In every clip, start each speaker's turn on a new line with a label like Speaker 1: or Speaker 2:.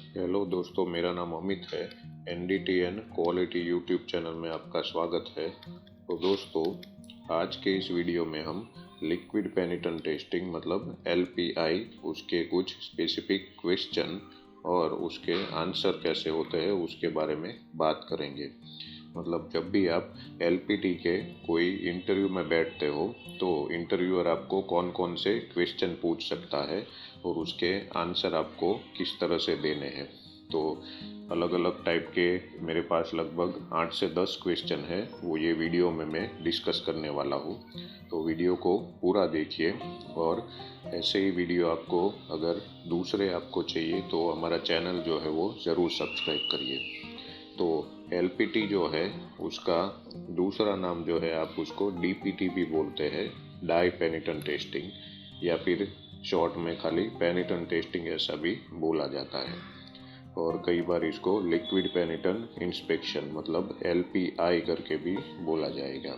Speaker 1: Hello दोस्तों, मेरा नाम अमित है। NDTN क्वालिटी यूट्यूब चैनल में आपका स्वागत है। तो दोस्तों, आज के इस वीडियो में हम लिक्विड पेनिट्रेंट टेस्टिंग मतलब LPI, उसके कुछ स्पेसिफिक क्वेश्चन और उसके आंसर कैसे होते हैं उसके बारे में बात करेंगे। मतलब जब भी आप LPT के कोई इंटरव्यू में बैठते हो तो इंटरव्यूअर आपको कौन कौन से क्वेश्चन पूछ सकता है और उसके आंसर आपको किस तरह से देने हैं। तो अलग अलग टाइप के मेरे पास लगभग 8 से 10 क्वेश्चन है, वो ये वीडियो में मैं डिस्कस करने वाला हूँ। तो वीडियो को पूरा देखिए और ऐसे ही वीडियो आपको अगर दूसरे आपको चाहिए तो हमारा चैनल जो है वो ज़रूर सब्सक्राइब करिए। तो LPT जो है उसका दूसरा नाम जो है आप उसको DPT भी बोलते हैं, डाई पेनिट्रेंट टेस्टिंग, या फिर शॉर्ट में खाली पेनिट्रेंट टेस्टिंग ऐसा भी बोला जाता है। और कई बार इसको लिक्विड पेनिट्रेंट इंस्पेक्शन मतलब LPI करके भी बोला जाएगा।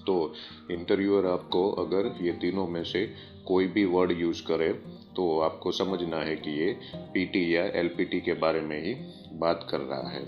Speaker 1: तो इंटरव्यूअर आपको अगर ये तीनों में से कोई भी वर्ड यूज़ करे तो आपको समझना है कि ये PT या LPT के बारे में ही बात कर रहा है।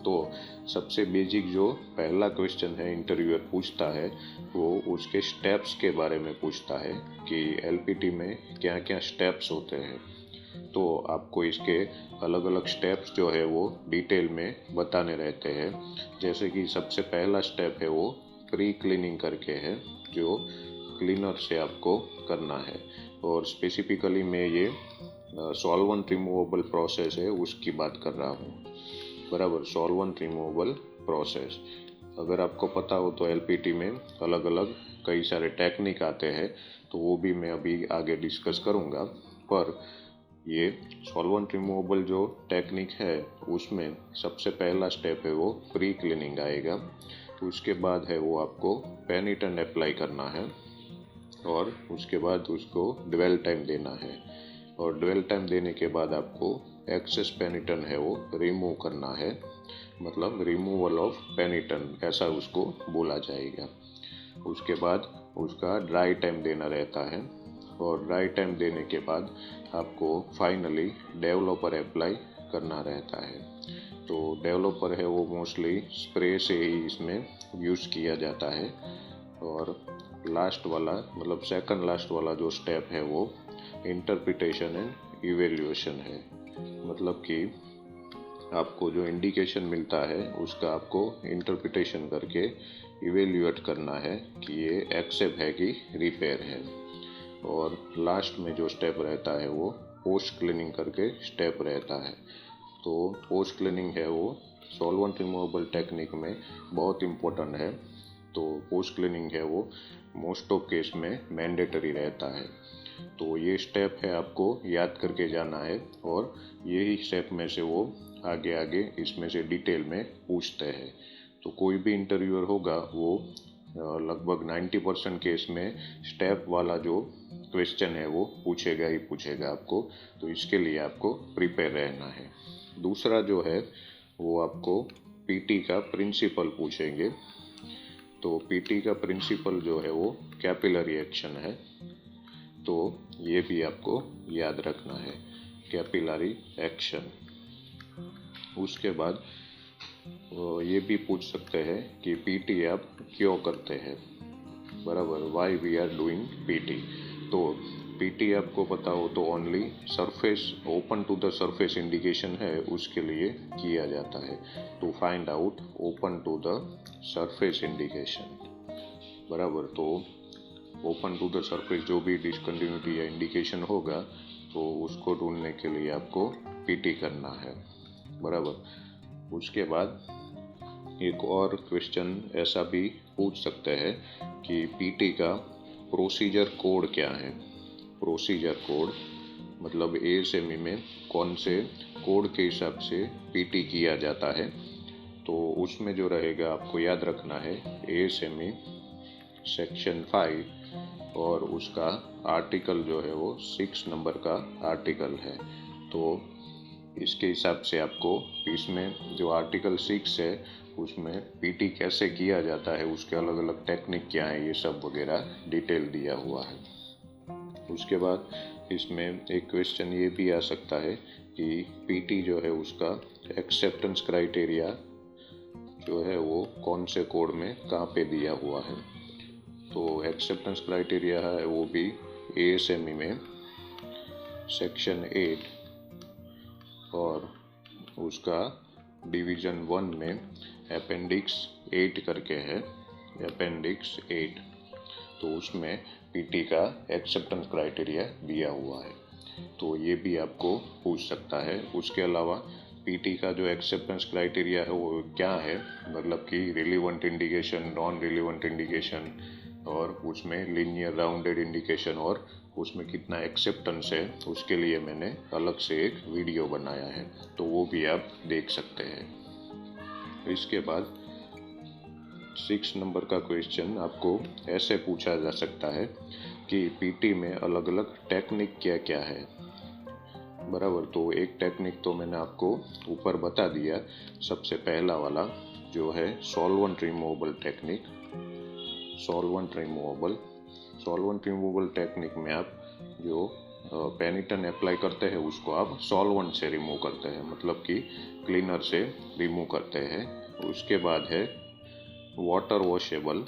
Speaker 1: तो सबसे बेसिक जो पहला क्वेश्चन है इंटरव्यूअर पूछता है वो उसके स्टेप्स के बारे में पूछता है कि LPT में क्या क्या स्टेप्स होते हैं। तो आपको इसके अलग अलग स्टेप्स जो है वो डिटेल में बताने रहते हैं। जैसे कि सबसे पहला स्टेप है वो प्री क्लीनिंग करके है, जो क्लीनर से आपको करना है। और स्पेसिफिकली मैं ये सॉल्वेंट रिमूवेबल प्रोसेस है उसकी बात कर रहा हूँ। बराबर, सॉल्वेंट रिमूवेबल प्रोसेस। अगर आपको पता हो तो LPT में अलग अलग कई सारे टेक्निक आते हैं, तो वो भी मैं अभी आगे डिस्कस करूँगा। पर ये सॉल्वेंट रिमूवेबल जो टेक्निक है उसमें सबसे पहला स्टेप है वो प्री क्लीनिंग आएगा। उसके बाद है वो आपको पेनिट्रेंट अप्लाई करना है और उसके बाद उसको ड्वेल टाइम देना है। और ड्वेल टाइम देने के बाद आपको एक्सेस पेनिट्रेंट है वो रिमूव करना है, मतलब रिमूवल ऑफ पेनिट्रेंट ऐसा उसको बोला जाएगा। उसके बाद उसका ड्राई टाइम देना रहता है और ड्राई टाइम देने के बाद आपको फाइनली डेवलपर अप्लाई करना रहता है। तो डेवलपर है वो मोस्टली स्प्रे से ही इसमें यूज़ किया जाता है। और लास्ट वाला मतलब सेकंड लास्ट वाला जो स्टेप है वो इंटरप्रिटेशन एंड इवेल्युएशन है। मतलब कि आपको जो इंडिकेशन मिलता है उसका आपको इंटरप्रिटेशन करके इवेल्युएट करना है कि ये एक्सेप्ट है कि रिपेयर है। और लास्ट में जो स्टेप रहता है वो पोस्ट क्लीनिंग करके स्टेप रहता है। तो पोस्ट क्लीनिंग है वो सॉल्वेंट रिमूवेबल टेक्निक में बहुत इम्पोर्टेंट है। तो पोस्ट क्लीनिंग है वो मोस्ट ऑफ केस में मैंडेटरी रहता है। तो ये स्टेप है आपको याद करके जाना है और यही स्टेप में से वो आगे आगे इसमें से डिटेल में पूछते हैं। तो कोई भी इंटरव्यूअर होगा वो लगभग 90% केस में स्टेप वाला जो क्वेश्चन है वो पूछेगा ही पूछेगा आपको। तो इसके लिए आपको प्रिपेयर रहना है। दूसरा जो है वो आपको PT का प्रिंसिपल पूछेंगे। तो PT का प्रिंसिपल जो है वो कैपिलरी एक्शन है। तो ये भी आपको याद रखना है, कैपिलरी एक्शन। उसके बाद ये भी पूछ सकते हैं कि PT आप क्यों करते हैं, बराबर, why we are doing PT। तो PT आपको पता हो तो only surface open to the surface indication है उसके लिए किया जाता है, to find out open to the surface indication. बराबर, तो ओपन टू द सरफेस जो भी डिसकंटिन्यूटी या इंडिकेशन होगा तो उसको ढूंढने के लिए आपको PT करना है। बराबर। उसके बाद एक और क्वेश्चन ऐसा भी पूछ सकते हैं कि PT का प्रोसीजर कोड क्या है। प्रोसीजर कोड मतलब ASME में कौन से कोड के हिसाब से PT किया जाता है। तो उसमें जो रहेगा आपको याद रखना है ASME सेक्शन 5 और उसका आर्टिकल जो है वो 6 नंबर का आर्टिकल है। तो इसके हिसाब से आपको इसमें जो आर्टिकल 6 है उसमें PT कैसे किया जाता है, उसके अलग अलग टेक्निक क्या है, ये सब वगैरह डिटेल दिया हुआ है। उसके बाद इसमें एक क्वेश्चन ये भी आ सकता है कि पीटी जो है उसका एक्सेप्टेंस क्राइटेरिया जो है वो कौन से कोड में कहाँ पे दिया हुआ है। तो एक्सेप्टेंस क्राइटेरिया है वो भी ASME में सेक्शन 8 और उसका डिवीज़न 1 में अपेंडिक्स 8 करके है, अपेंडिक्स 8। तो उसमें पीटी का एक्सेप्टेंस क्राइटेरिया दिया हुआ है, तो ये भी आपको पूछ सकता है। उसके अलावा पीटी का जो एक्सेप्टेंस क्राइटेरिया है वो क्या है, मतलब कि relevant indication, non relevant indication, और उसमें लीनियर राउंडेड इंडिकेशन और उसमें कितना एक्सेप्टेंस है, उसके लिए मैंने अलग से एक वीडियो बनाया है, तो वो भी आप देख सकते हैं। इसके बाद 6 नंबर का क्वेश्चन आपको ऐसे पूछा जा सकता है कि पीटी में अलग अलग टेक्निक क्या क्या है, बराबर। तो एक टेक्निक तो मैंने आपको ऊपर बता दिया। सबसे पहला वाला जो है solvent removable technique. Solvent removable technique में आप जो पेनिटन अप्लाई करते हैं उसको आप सॉल्वेंट से रिमूव करते हैं, मतलब कि क्लीनर से रिमूव करते हैं। उसके बाद है water washable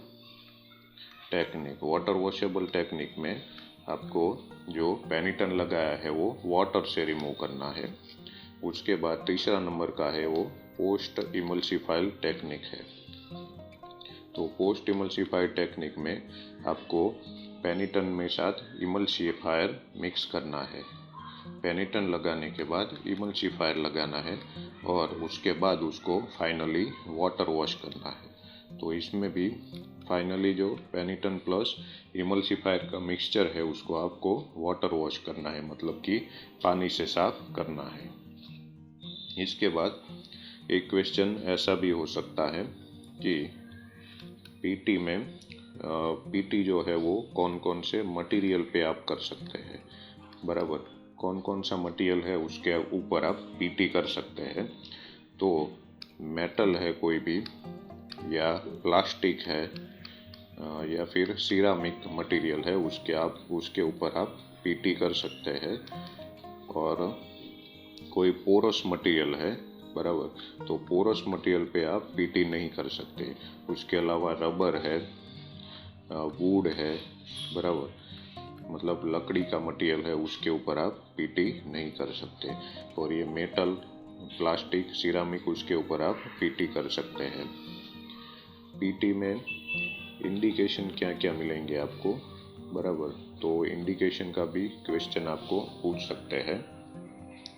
Speaker 1: technique. Water washable technique में आपको जो पेनिटन लगाया है वो वाटर से रिमूव करना है। उसके बाद तीसरा नंबर का है वो पोस्ट इमल्सिफाइल टेक्निक है। तो पोस्ट इमल्सिफायर टेक्निक में आपको पेनिटन में साथ इमल्सिफायर मिक्स करना है। पेनिटन लगाने के बाद इमल्सिफायर लगाना है और उसके बाद उसको फाइनली वाटर वॉश करना है। तो इसमें भी फाइनली जो पेनिटन प्लस इमल्सिफायर का मिक्सचर है उसको आपको वाटर वॉश करना है, मतलब कि पानी से साफ करना है। इसके बाद एक क्वेश्चन ऐसा भी हो सकता है कि पीटी में पीटी जो है वो कौन कौन से मटेरियल पे आप कर सकते हैं, बराबर। कौन कौन सा मटेरियल है उसके ऊपर आप पीटी कर सकते हैं। तो मेटल है कोई भी, या प्लास्टिक है, या फिर सिरामिक मटेरियल है उसके ऊपर आप पीटी कर सकते हैं। और कोई पोरस मटेरियल है, बराबर, तो पोरस मटेरियल पे आप पीटी नहीं कर सकते। उसके अलावा रबर है, वुड है, बराबर, मतलब लकड़ी का मटेरियल है, उसके ऊपर आप पीटी नहीं कर सकते। और ये मेटल, प्लास्टिक, सिरामिक, उसके ऊपर आप पीटी कर सकते हैं। पीटी में इंडिकेशन क्या क्या मिलेंगे आपको, बराबर। तो इंडिकेशन का भी क्वेश्चन आपको पूछ सकते हैं।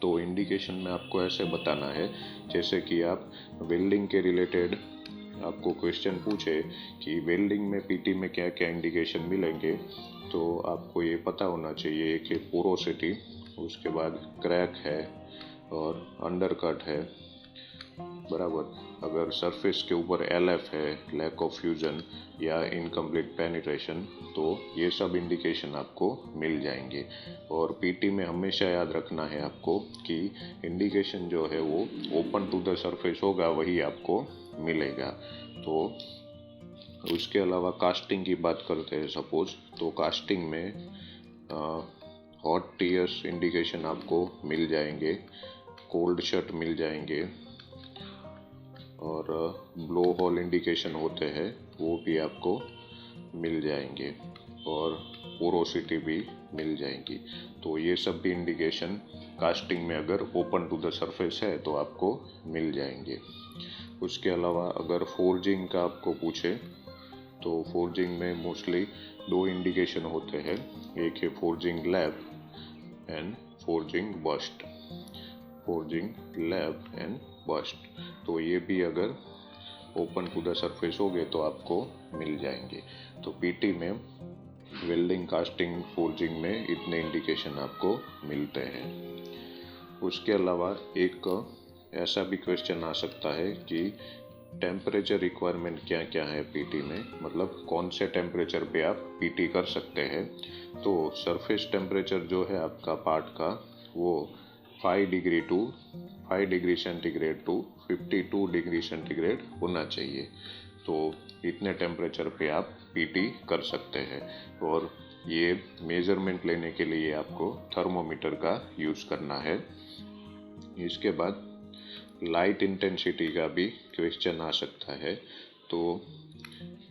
Speaker 1: तो इंडिकेशन में आपको ऐसे बताना है जैसे कि आप वेल्डिंग के रिलेटेड आपको क्वेश्चन पूछे कि वेल्डिंग में पीटी में क्या क्या इंडिकेशन मिलेंगे, तो आपको ये पता होना चाहिए कि पोरोसिटी, उसके बाद क्रैक है और अंडरकट है, बराबर। अगर सरफेस के ऊपर LF है, लैक ऑफ फ्यूजन या इनकम्प्लीट पेनिट्रेशन, तो ये सब इंडिकेशन आपको मिल जाएंगे। और पीटी में हमेशा याद रखना है आपको कि इंडिकेशन जो है वो ओपन टू द सरफेस होगा, वही आपको मिलेगा। तो उसके अलावा कास्टिंग की बात करते हैं सपोज, तो कास्टिंग में हॉट टीयर्स इंडिकेशन आपको मिल जाएंगे, कोल्ड शट मिल जाएंगे, और ब्लो होल इंडिकेशन होते हैं वो भी आपको मिल जाएंगे, और पोरोसिटी भी मिल जाएंगी। तो ये सब भी इंडिकेशन कास्टिंग में अगर ओपन टू द सरफेस है तो आपको मिल जाएंगे। उसके अलावा अगर फोर्जिंग का आपको पूछे तो फोर्जिंग में मोस्टली 2 इंडिकेशन होते हैं, एक है forging lap and forging burst. Forging lap and burst, तो ये भी अगर ओपन टू द सरफेस हो गए तो आपको मिल जाएंगे। तो पीटी में वेल्डिंग, कास्टिंग, फोर्जिंग में इतने इंडिकेशन आपको मिलते हैं। उसके अलावा एक ऐसा भी क्वेश्चन आ सकता है कि टेम्परेचर रिक्वायरमेंट क्या क्या है पीटी में, मतलब कौन से टेम्परेचर पे आप पीटी कर सकते हैं। तो सरफेस टेम्परेचर जो है आपका पार्ट का वो 5 degree centigrade to 52 degree centigrade होना चाहिए। तो इतने टेम्परेचर पे आप पीटी कर सकते हैं। और ये मेजरमेंट लेने के लिए आपको थर्मोमीटर का यूज़ करना है। इसके बाद लाइट इंटेंसिटी का भी क्वेश्चन आ सकता है। तो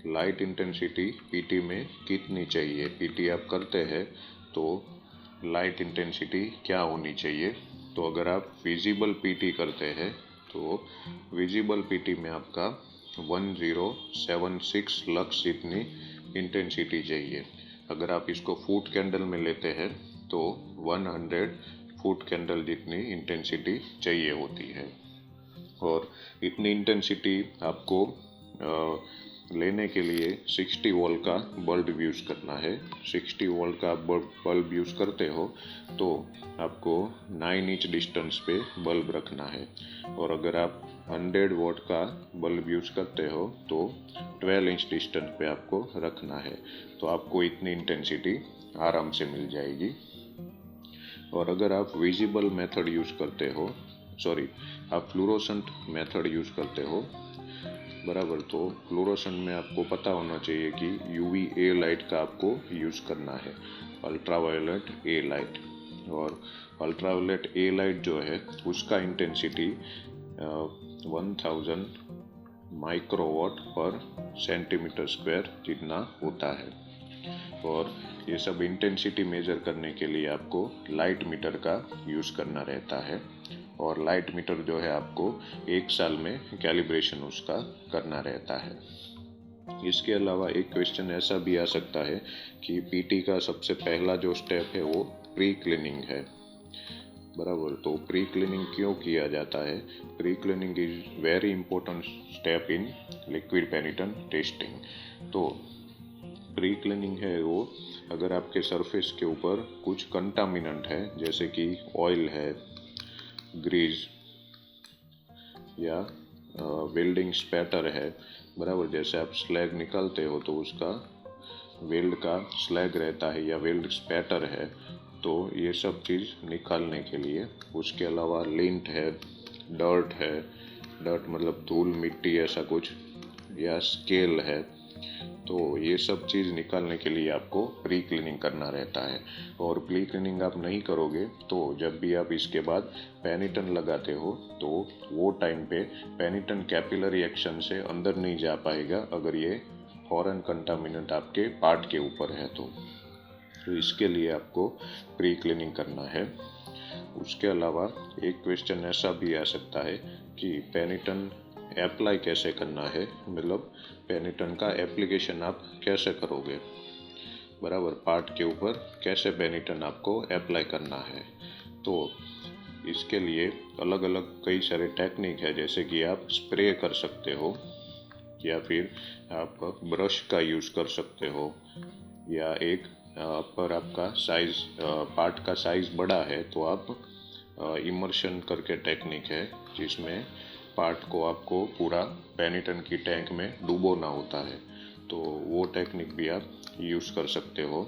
Speaker 1: लाइट इंटेंसिटी पीटी में कितनी चाहिए, पीटी आप करते हैं तो लाइट इंटेंसिटी क्या होनी चाहिए। तो अगर आप विजिबल पीटी करते हैं तो विजिबल पीटी में आपका 1076 लक्स इतनी इंटेंसिटी चाहिए। अगर आप इसको फुट कैंडल में लेते हैं तो 100 फुट कैंडल जितनी इंटेंसिटी चाहिए होती है। और इतनी इंटेंसिटी आपको लेने के लिए 60 वोल्ट का बल्ब यूज़ करना है। 60 वोल्ट का बल्ब यूज़ करते हो तो आपको 9 इंच डिस्टेंस पे बल्ब रखना है। और अगर आप 100 वोल्ट का बल्ब यूज़ करते हो तो 12 इंच डिस्टेंस पे आपको रखना है। तो आपको इतनी इंटेंसिटी आराम से मिल जाएगी। और अगर आप विजिबल मेथड यूज़ करते हो, आप फ्लोरोसेंट मेथड यूज़ करते हो, बराबर, तो फ्लोरोसेंट में आपको पता होना चाहिए कि UVA लाइट का आपको यूज़ करना है, अल्ट्रावायलेट ए लाइट। और अल्ट्रावायलेट ए लाइट जो है उसका इंटेंसिटी 1000 माइक्रोवाट पर सेंटीमीटर स्क्वायर जितना होता है। और ये सब इंटेंसिटी मेजर करने के लिए आपको लाइट मीटर का यूज़ करना रहता है। और लाइट मीटर जो है आपको 1 साल में कैलिब्रेशन उसका करना रहता है। इसके अलावा एक क्वेश्चन ऐसा भी आ सकता है कि पीटी का सबसे पहला जो स्टेप है वो प्री क्लीनिंग है, बराबर। तो प्री क्लीनिंग क्यों किया जाता है? Pre cleaning is very important step in liquid penetrant testing. तो प्री क्लीनिंग है वो, अगर आपके सरफेस के ऊपर कुछ कंटामिनेंट है जैसे कि ऑयल है, ग्रीस या वेल्डिंग स्पैटर है, बराबर। जैसे आप स्लैग निकालते हो तो उसका वेल्ड का स्लैग रहता है या वेल्ड स्पैटर है, तो ये सब चीज़ निकालने के लिए। उसके अलावा लिंट है, डर्ट मतलब धूल मिट्टी ऐसा कुछ, या स्केल है, तो ये सब चीज़ निकालने के लिए आपको प्री क्लीनिंग करना रहता है। और प्री क्लीनिंग आप नहीं करोगे तो जब भी आप इसके बाद पेनिटन लगाते हो तो वो टाइम पे पेनिटन कैपिलरी एक्शन से अंदर नहीं जा पाएगा अगर ये फॉरेन कंटामिनेंट आपके पार्ट के ऊपर है तो इसके लिए आपको प्री क्लीनिंग करना है। उसके अलावा एक क्वेश्चन ऐसा भी आ सकता है कि पेनिटन अप्लाई कैसे करना है, मतलब पेनिटन का एप्लीकेशन आप कैसे करोगे, बराबर, पार्ट के ऊपर कैसे पेनिटन आपको अप्लाई करना है। तो इसके लिए अलग अलग कई सारे टेक्निक है, जैसे कि आप स्प्रे कर सकते हो या फिर आप ब्रश का यूज़ कर सकते हो, या एक पर आपका साइज पार्ट का साइज बड़ा है तो आप इमर्शन करके टेक्निक है जिसमें पार्ट को आपको पूरा पेनिटन की टैंक में डुबोना होता है, तो वो टेक्निक भी आप यूज़ कर सकते हो।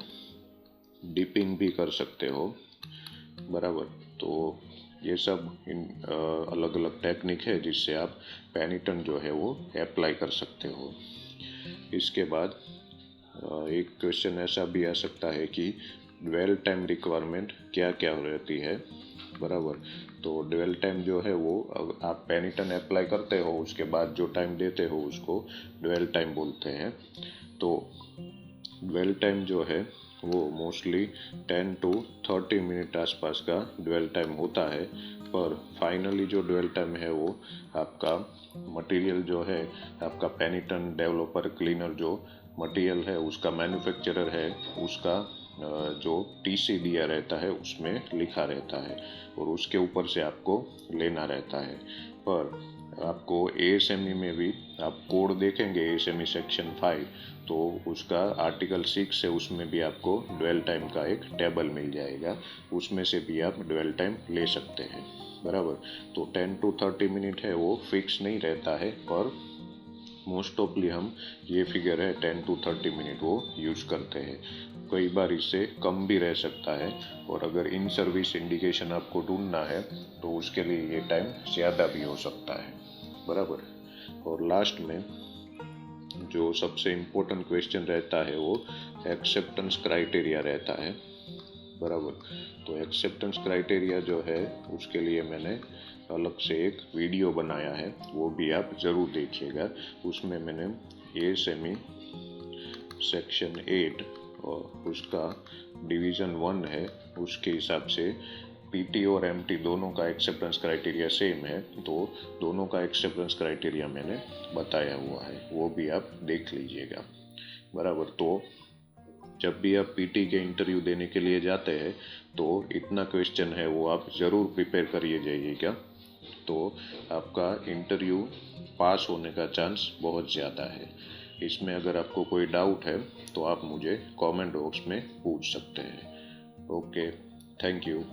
Speaker 1: डिपिंग भी कर सकते हो, बराबर। तो ये सब अलग अलग टेक्निक है जिससे आप पेनिटन जो है वो अप्लाई कर सकते हो। इसके बाद एक क्वेश्चन ऐसा भी आ सकता है कि ड्वेल टाइम रिक्वायरमेंट क्या क्या रहती है, बराबर। तो ड्वेल टाइम जो है वो आप पेनिटन अप्लाई करते हो उसके बाद जो टाइम देते हो उसको ड्वेल टाइम बोलते हैं। तो ड्वेल टाइम जो है वो मोस्टली 10 to 30 मिनट आसपास का ड्वेल टाइम होता है, पर फाइनली जो ड्वेल टाइम है वो आपका मटेरियल जो है, आपका पेनिटन डेवलपर क्लीनर जो मटेरियल है उसका मैन्युफैक्चरर है उसका जो TC दिया रहता है उसमें लिखा रहता है और उसके ऊपर से आपको लेना रहता है। पर आपको ASME में भी आप कोड देखेंगे, ASME सेक्शन 5, तो उसका आर्टिकल 6 है, उसमें भी आपको ड्वेल टाइम का एक टेबल मिल जाएगा, उसमें से भी आप ड्वेल टाइम ले सकते हैं, बराबर। तो 10 to 30 मिनट है वो फिक्स नहीं रहता है, पर मोस्ट ऑफली हम ये फिगर है 10 to 30 मिनट वो यूज़ करते हैं। कई बार इससे कम भी रह सकता है, और अगर इन सर्विस इंडिकेशन आपको ढूंढना है तो उसके लिए ये टाइम ज़्यादा भी हो सकता है, बराबर। और लास्ट में जो सबसे इम्पोर्टेंट क्वेश्चन रहता है वो एक्सेप्टेंस क्राइटेरिया रहता है। बराबर। तो एक्सेप्टेंस क्राइटेरिया जो है उसके लिए मैंने अलग से एक वीडियो बनाया है, वो भी आप ज़रूर देखिएगा। उसमें मैंने ए सेमी सेक्शन 8 और उसका डिवीज़न 1 है, उसके हिसाब से पीटी और एमटी दोनों का एक्सेप्टेंस क्राइटेरिया सेम है, तो दोनों का एक्सेप्टेंस क्राइटेरिया मैंने बताया हुआ है, वो भी आप देख लीजिएगा। बराबर। तो जब भी आप पीटी के इंटरव्यू देने के लिए जाते हैं तो इतना क्वेश्चन है वो आप ज़रूर प्रिपेयर करिए जाइएगा, तो आपका इंटरव्यू पास होने का चांस बहुत ज़्यादा है। इसमें अगर आपको कोई डाउट है तो आप मुझे कमेंट बॉक्स में पूछ सकते हैं। Okay, thank you.